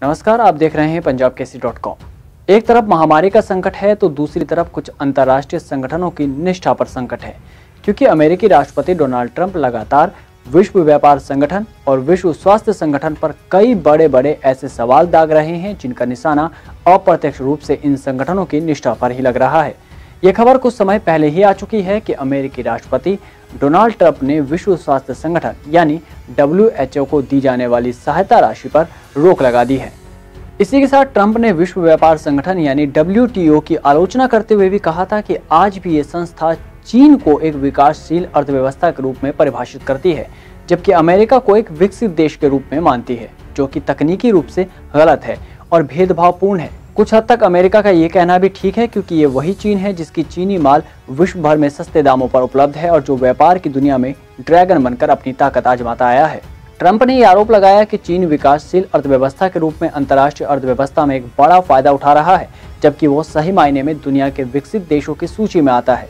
नमस्कार, आप देख रहे हैं punjabkesi.com। एक तरफ महामारी का संकट है तो दूसरी तरफ कुछ अंतर्राष्ट्रीय संगठनों की निष्ठा पर संकट है, क्योंकि अमेरिकी राष्ट्रपति डोनाल्ड ट्रंप लगातार विश्व व्यापार संगठन और विश्व स्वास्थ्य संगठन पर कई बड़े बड़े ऐसे सवाल दाग रहे हैं जिनका निशाना अप्रत्यक्ष रूप से इन संगठनों की निष्ठा पर ही लग रहा है। ये खबर कुछ समय पहले ही आ चुकी है कि अमेरिकी राष्ट्रपति डोनाल्ड ट्रंप ने विश्व स्वास्थ्य संगठन यानी WHO को दी जाने वाली सहायता राशि पर रोक लगा दी है। इसी के साथ ट्रंप ने विश्व व्यापार संगठन यानी WTO की आलोचना करते हुए भी कहा था कि आज भी ये संस्था चीन को एक विकासशील अर्थव्यवस्था के रूप में परिभाषित करती है, जबकि अमेरिका को एक विकसित देश के रूप में मानती है, जो कि तकनीकी रूप से गलत है और भेदभावपूर्ण है। कुछ हद तक अमेरिका का ये कहना भी ठीक है, क्योंकि ये वही चीन है जिसकी चीनी माल विश्व भर में सस्ते दामों पर उपलब्ध है और जो व्यापार की दुनिया में ड्रैगन बनकर अपनी ताकत आजमाता आया है। ट्रंप ने ये आरोप लगाया कि चीन विकासशील अर्थव्यवस्था के रूप में अंतर्राष्ट्रीय अर्थव्यवस्था में एक बड़ा फायदा उठा रहा है, जबकि वो सही मायने में दुनिया के विकसित देशों की सूची में आता है।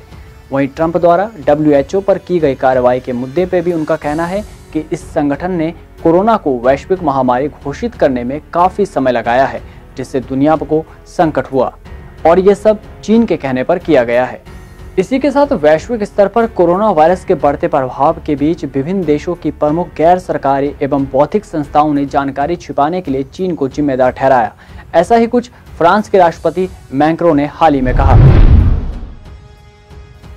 वहीं ट्रंप द्वारा WHO पर की गई कार्रवाई के मुद्दे पे भी उनका कहना है कि इस संगठन ने कोरोना को वैश्विक महामारी घोषित करने में काफी समय लगाया है, जिससे दुनिया को संकट हुआ और ये सब चीन के कहने पर किया गया है। इसी के साथ वैश्विक स्तर पर कोरोना वायरस के बढ़ते प्रभाव के बीच विभिन्न देशों की प्रमुख गैर सरकारी एवं बौद्धिक संस्थाओं ने जानकारी छिपाने के लिए चीन को जिम्मेदार ठहराया। ऐसा ही कुछ फ्रांस के राष्ट्रपति मैक्रों ने हाल ही में कहा।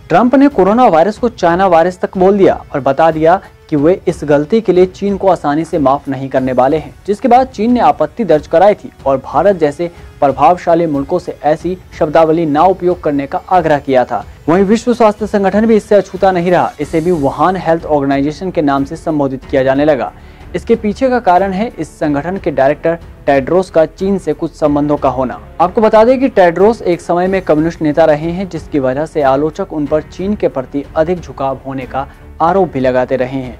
ट्रंप ने कोरोना वायरस को चाइना वायरस तक बोल दिया और बता दिया कि वे इस गलती के लिए चीन को आसानी से माफ नहीं करने वाले हैं, जिसके बाद चीन ने आपत्ति दर्ज कराई थी और भारत जैसे प्रभावशाली मुल्कों से ऐसी शब्दावली ना उपयोग करने का आग्रह किया था। वहीं विश्व स्वास्थ्य संगठन भी इससे अछूता नहीं रहा, इसे भी वुहान हेल्थ ऑर्गेनाइजेशन के नाम से संबोधित किया जाने लगा। इसके पीछे का कारण है इस संगठन के डायरेक्टर टेड्रोस का चीन से कुछ संबंधों का होना। आपको बता दें कि टेड्रोस एक समय में कम्युनिस्ट नेता रहे हैं, जिसकी वजह से आलोचक उन पर चीन के प्रति अधिक झुकाव होने का आरोप भी लगाते रहे हैं।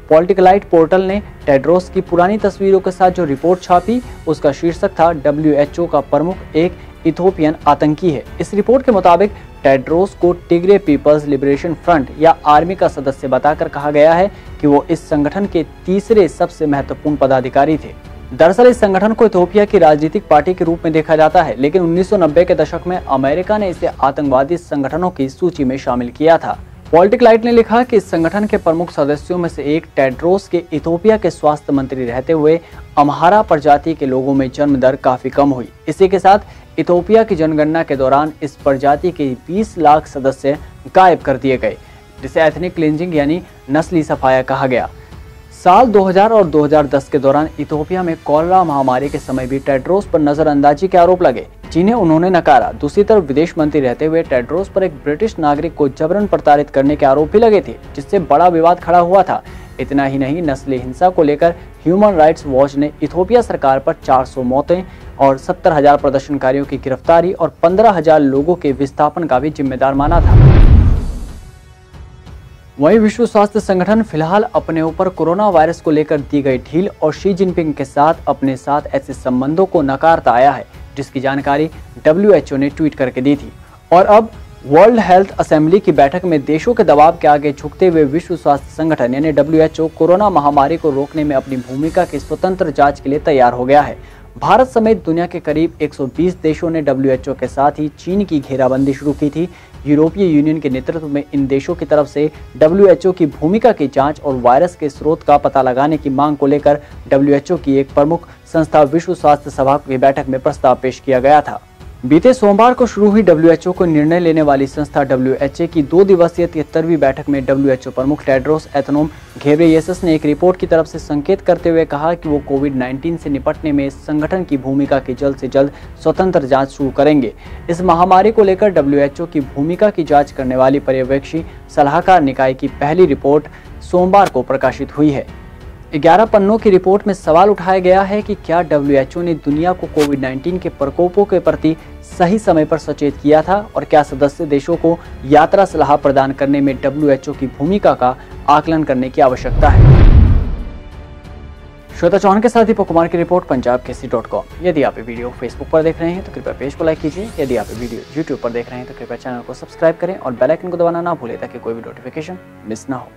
पॉलिटिकलाइट पोर्टल ने टेड्रोस की पुरानी तस्वीरों के साथ जो रिपोर्ट छापी, उसका शीर्षक था WHO का प्रमुख एक इथोपियन आतंकी है। इस रिपोर्ट के मुताबिक टेड्रोस को टिग्रे पीपल्स लिबरेशन फ्रंट या आर्मी का सदस्य बताकर कहा गया है कि वो इस संगठन के तीसरे सबसे महत्वपूर्ण पदाधिकारी थे। दरअसल इस संगठन को इथोपिया की राजनीतिक पार्टी के रूप में देखा जाता है, लेकिन 1990 के दशक में अमेरिका ने इसे आतंकवादी संगठनों की सूची में शामिल किया था। पॉलिटिकलाइट ने लिखा कि इस संगठन के प्रमुख सदस्यों में से एक टेड्रोस के इथोपिया के स्वास्थ्य मंत्री रहते हुए अम्हारा प्रजाति के लोगों में जन्म दर काफी कम हुई। इसी के साथ इथोपिया की जनगणना के दौरान इस प्रजाति के 20 लाख सदस्य गायब कर दिए गए, जिसे एथनिक क्लींजिंग यानी नस्ली सफाया कहा गया। साल 2000 और 2010 के दौरान इथोपिया में कॉलेरा महामारी के समय भी टेड्रोस पर नजरअंदाजी के आरोप लगे, जिन्हें उन्होंने नकारा। दूसरी तरफ विदेश मंत्री रहते हुए टेड्रोस पर एक ब्रिटिश नागरिक को जबरन प्रताड़ित करने के आरोप भी लगे थे, जिससे बड़ा विवाद खड़ा हुआ था। इतना ही नहीं, नस्ली हिंसा को लेकर ह्यूमन राइट्स वॉच ने इथोपिया सरकार पर 400 मौतें और 70,000 प्रदर्शनकारियों की गिरफ्तारी और 15,000 लोगों के विस्थापन का भी जिम्मेदार माना था। वहीं विश्व स्वास्थ्य संगठन फिलहाल अपने ऊपर कोरोना वायरस को लेकर दी गई ढील और शी जिनपिंग के साथ अपने साथ ऐसे संबंधों को नकारता आया है, जिसकी जानकारी WHO ने ट्वीट करके दी थी। और अब वर्ल्ड हेल्थ असेंबली की बैठक में देशों के दबाव के आगे झुकते हुए विश्व स्वास्थ्य संगठन यानी WHO कोरोना महामारी को रोकने में अपनी भूमिका की स्वतंत्र जांच के लिए तैयार हो गया है। भारत समेत दुनिया के करीब 120 देशों ने WHO के साथ ही चीन की घेराबंदी शुरू की थी। यूरोपीय यूनियन के नेतृत्व में इन देशों की तरफ से WHO की भूमिका की जांच और वायरस के स्रोत का पता लगाने की मांग को लेकर WHO की एक प्रमुख संस्था विश्व स्वास्थ्य सभा की बैठक में प्रस्ताव पेश किया गया था। बीते सोमवार को शुरू हुई WHO को निर्णय लेने वाली संस्था WHO की 2 दिवसीय 73वीं बैठक में WHO प्रमुख टेड्रोस एथनोम घेब्रेयेसस ने एक रिपोर्ट की तरफ से संकेत करते हुए कहा कि वो कोविड-19 से निपटने में संगठन की भूमिका की जल्द से जल्द स्वतंत्र जांच शुरू करेंगे। इस महामारी को लेकर WHO की भूमिका की जांच करने वाली पर्यवेक्षी सलाहकार निकाय की पहली रिपोर्ट सोमवार को प्रकाशित हुई है। 11 पन्नों की रिपोर्ट में सवाल उठाया गया है कि क्या WHO ने दुनिया को कोविड-19 के प्रकोपों के प्रति सही समय पर सचेत किया था और क्या सदस्य देशों को यात्रा सलाह प्रदान करने में WHO की भूमिका का आकलन करने की आवश्यकता है। श्वेता चौहान के साथ दीपक कुमार की रिपोर्ट punjabkesi.com। यदि आप ये वीडियो फेसबुक पर देख रहे हैं तो कृपया पेज को लाइक कीजिए। यदि आप ये वीडियो यूट्यूब पर देख रहे हैं तो कृपया चैनल को सब्सक्राइब करें और बेल आइकन को दबाना ना भूलें ताकि कोई भी नोटिफिकेशन मिस ना हो।